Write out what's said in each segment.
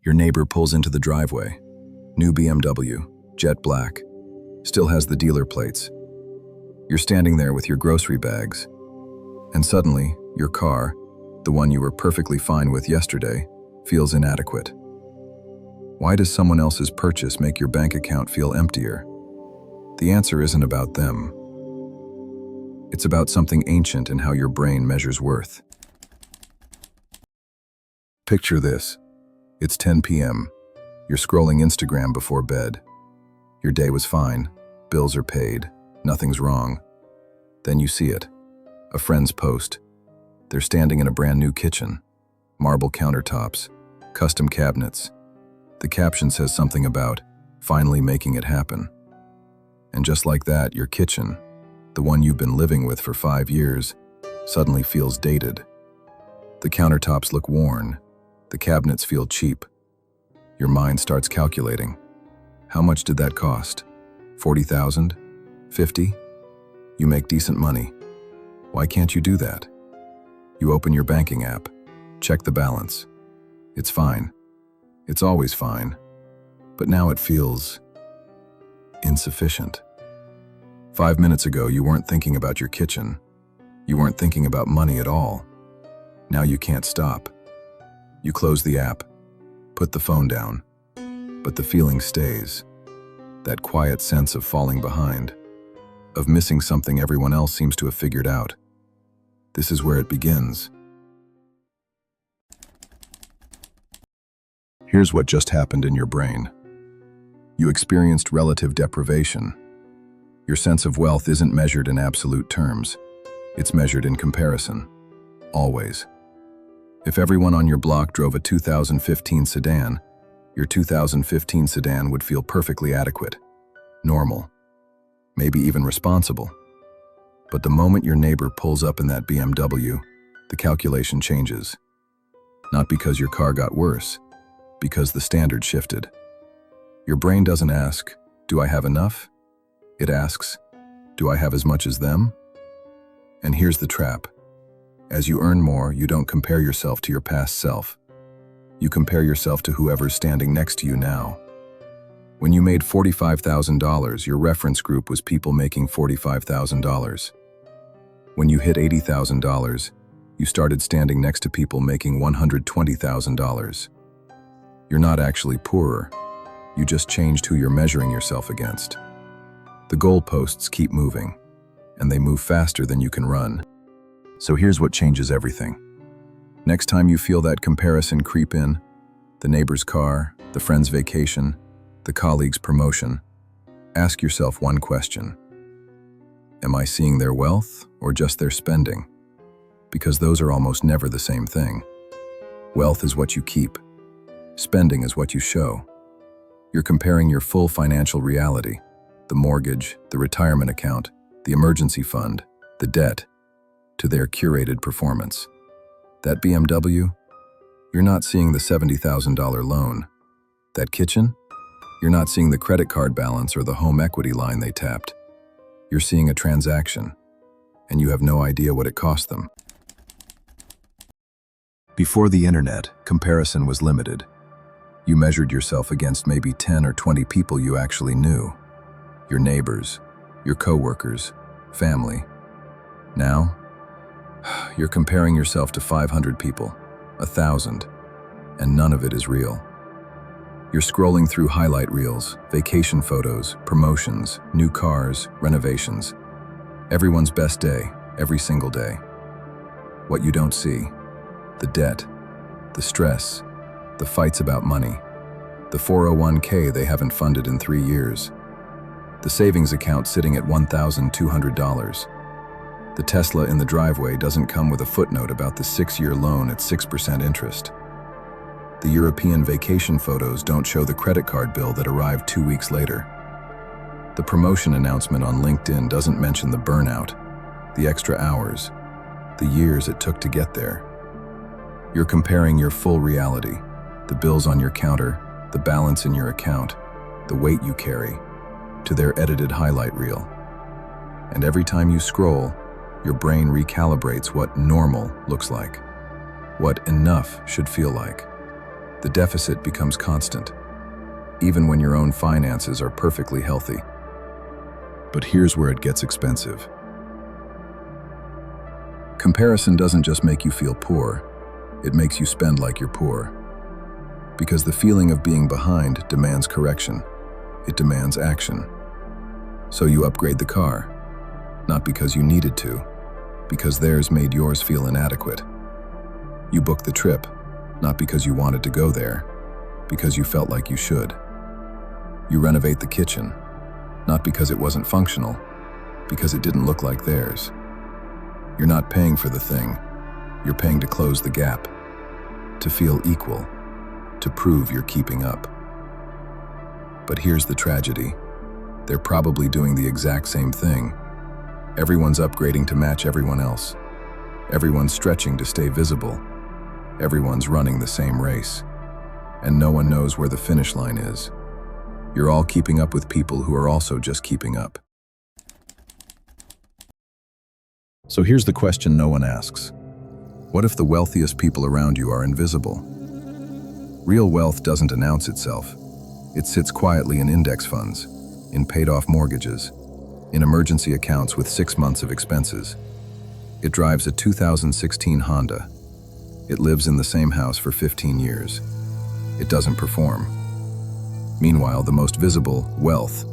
Your neighbor pulls into the driveway. New BMW, jet black, still has the dealer plates. You're standing there with your grocery bags, and suddenly, your car, the one you were perfectly fine with yesterday, feels inadequate. Why does someone else's purchase make your bank account feel emptier? The answer isn't about them. It's about something ancient in how your brain measures worth. Picture this. It's 10 p.m. You're scrolling Instagram before bed. Your day was fine. Bills are paid. Nothing's wrong. Then you see it. A friend's post. They're standing in a brand new kitchen. Marble countertops. Custom cabinets. The caption says something about finally making it happen. And just like that, your kitchen, the one you've been living with for 5 years, suddenly feels dated. The countertops look worn. The cabinets feel cheap. Your mind starts calculating. How much did that cost? 40,000? 50? You make decent money. Why can't you do that? You open your banking app. Check the balance. It's fine. It's always fine. But now it feels insufficient. 5 minutes ago, you weren't thinking about your kitchen. You weren't thinking about money at all. Now you can't stop. You close the app, put the phone down, but the feeling stays. That quiet sense of falling behind, of missing something everyone else seems to have figured out. This is where it begins. Here's what just happened in your brain. You experienced relative deprivation. Your sense of wealth isn't measured in absolute terms. It's measured in comparison. Always. If everyone on your block drove a 2015 sedan, your 2015 sedan would feel perfectly adequate, normal, maybe even responsible. But the moment your neighbor pulls up in that BMW, the calculation changes. Not because your car got worse, because the standard shifted. Your brain doesn't ask, do I have enough? It asks, do I have as much as them? And here's the trap. As you earn more, you don't compare yourself to your past self. You compare yourself to whoever's standing next to you now. When you made $45,000, your reference group was people making $45,000. When you hit $80,000, you started standing next to people making $120,000. You're not actually poorer. You just changed who you're measuring yourself against. The goalposts keep moving, and they move faster than you can run. So here's what changes everything. Next time you feel that comparison creep in, the neighbor's car, the friend's vacation, the colleague's promotion, ask yourself one question. Am I seeing their wealth or just their spending? Because those are almost never the same thing. Wealth is what you keep. Spending is what you show. You're comparing your full financial reality, the mortgage, the retirement account, the emergency fund, the debt, to their curated performance. That BMW? You're not seeing the $70,000 loan. That kitchen? You're not seeing the credit card balance or the home equity line they tapped. You're seeing a transaction, and you have no idea what it cost them. Before the internet, comparison was limited. You measured yourself against maybe 10 or 20 people you actually knew. Your neighbors, your coworkers, family. Now, you're comparing yourself to 500 people, 1,000, and none of it is real. You're scrolling through highlight reels, vacation photos, promotions, new cars, renovations. Everyone's best day, every single day. What you don't see, the debt, the stress, the fights about money, the 401k they haven't funded in 3 years, the savings account sitting at $1,200. The Tesla in the driveway doesn't come with a footnote about the 6-year loan at 6% interest. The European vacation photos don't show the credit card bill that arrived 2 weeks later. The promotion announcement on LinkedIn doesn't mention the burnout, the extra hours, the years it took to get there. You're comparing your full reality, the bills on your counter, the balance in your account, the weight you carry, to their edited highlight reel. And every time you scroll, your brain recalibrates what normal looks like, what enough should feel like. The deficit becomes constant, even when your own finances are perfectly healthy. But here's where it gets expensive. Comparison doesn't just make you feel poor, it makes you spend like you're poor. Because the feeling of being behind demands correction. It demands action. So you upgrade the car, not because you needed to, because theirs made yours feel inadequate. You book the trip, not because you wanted to go there, because you felt like you should. You renovate the kitchen, not because it wasn't functional, because it didn't look like theirs. You're not paying for the thing, you're paying to close the gap, to feel equal, to prove you're keeping up. But here's the tragedy. They're probably doing the exact same thing. Everyone's upgrading to match everyone else. Everyone's stretching to stay visible. Everyone's running the same race. And no one knows where the finish line is. You're all keeping up with people who are also just keeping up. So here's the question no one asks. What if the wealthiest people around you are invisible? Real wealth doesn't announce itself. It sits quietly in index funds, in paid-off mortgages, in emergency accounts with 6 months of expenses. It drives a 2016 Honda. It lives in the same house for 15 years. It doesn't perform. Meanwhile, the most visible wealth,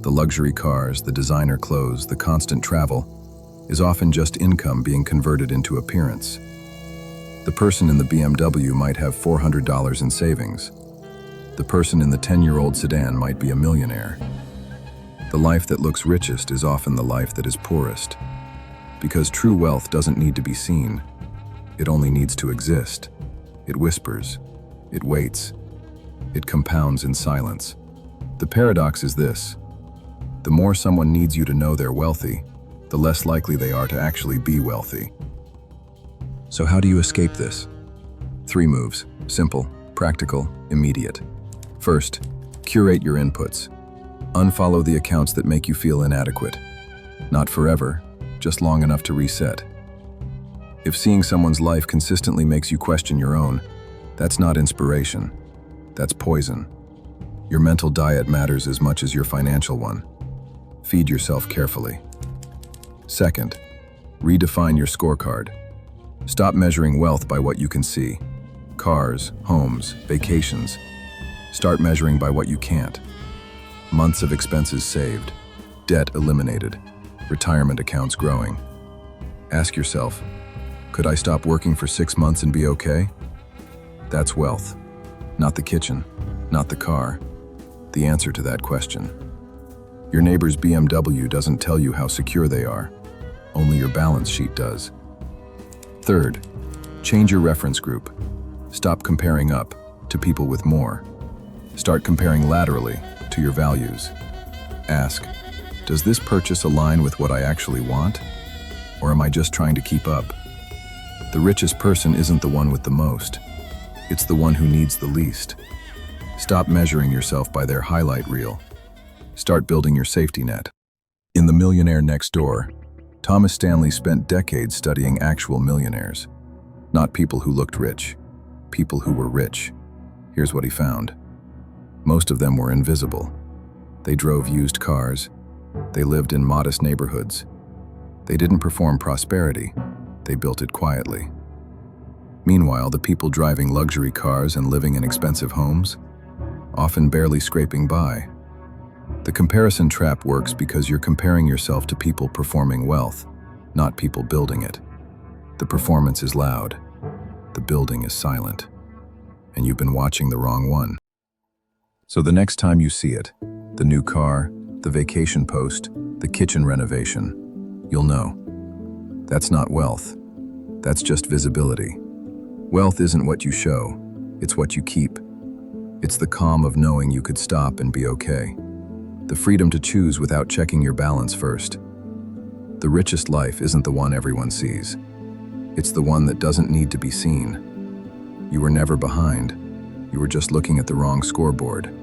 the luxury cars, the designer clothes, the constant travel, is often just income being converted into appearance. The person in the BMW might have $400 in savings. The person in the 10-year-old sedan might be a millionaire. The life that looks richest is often the life that is poorest. Because true wealth doesn't need to be seen. It only needs to exist. It whispers. It waits. It compounds in silence. The paradox is this. The more someone needs you to know they're wealthy, the less likely they are to actually be wealthy. So how do you escape this? 3 moves. Simple, practical, immediate. First, curate your inputs. Unfollow the accounts that make you feel inadequate. Not forever, just long enough to reset. If seeing someone's life consistently makes you question your own, that's not inspiration. That's poison. Your mental diet matters as much as your financial one. Feed yourself carefully. Second, redefine your scorecard. Stop measuring wealth by what you can see. Cars, homes, vacations. Start measuring by what you can't. Months of expenses saved, debt eliminated, retirement accounts growing. Ask yourself, could I stop working for 6 months and be okay? That's wealth. Not the kitchen, not the car. The answer to that question. Your neighbor's BMW doesn't tell you how secure they are. Only your balance sheet does. Third, change your reference group. Stop comparing up to people with more. Start comparing laterally to your values. Ask, does this purchase align with what I actually want? Or am I just trying to keep up? The richest person isn't the one with the most. It's the one who needs the least. Stop measuring yourself by their highlight reel. Start building your safety net. In The Millionaire Next Door, Thomas Stanley spent decades studying actual millionaires. Not people who looked rich, people who were rich. Here's what he found. Most of them were invisible. They drove used cars. They lived in modest neighborhoods. They didn't perform prosperity. They built it quietly. Meanwhile, the people driving luxury cars and living in expensive homes, often barely scraping by. The comparison trap works because you're comparing yourself to people performing wealth, not people building it. The performance is loud. The building is silent. And you've been watching the wrong one. So the next time you see it, the new car, the vacation post, the kitchen renovation, you'll know. That's not wealth. That's just visibility. Wealth isn't what you show, it's what you keep. It's the calm of knowing you could stop and be okay. The freedom to choose without checking your balance first. The richest life isn't the one everyone sees. It's the one that doesn't need to be seen. You were never behind. You were just looking at the wrong scoreboard.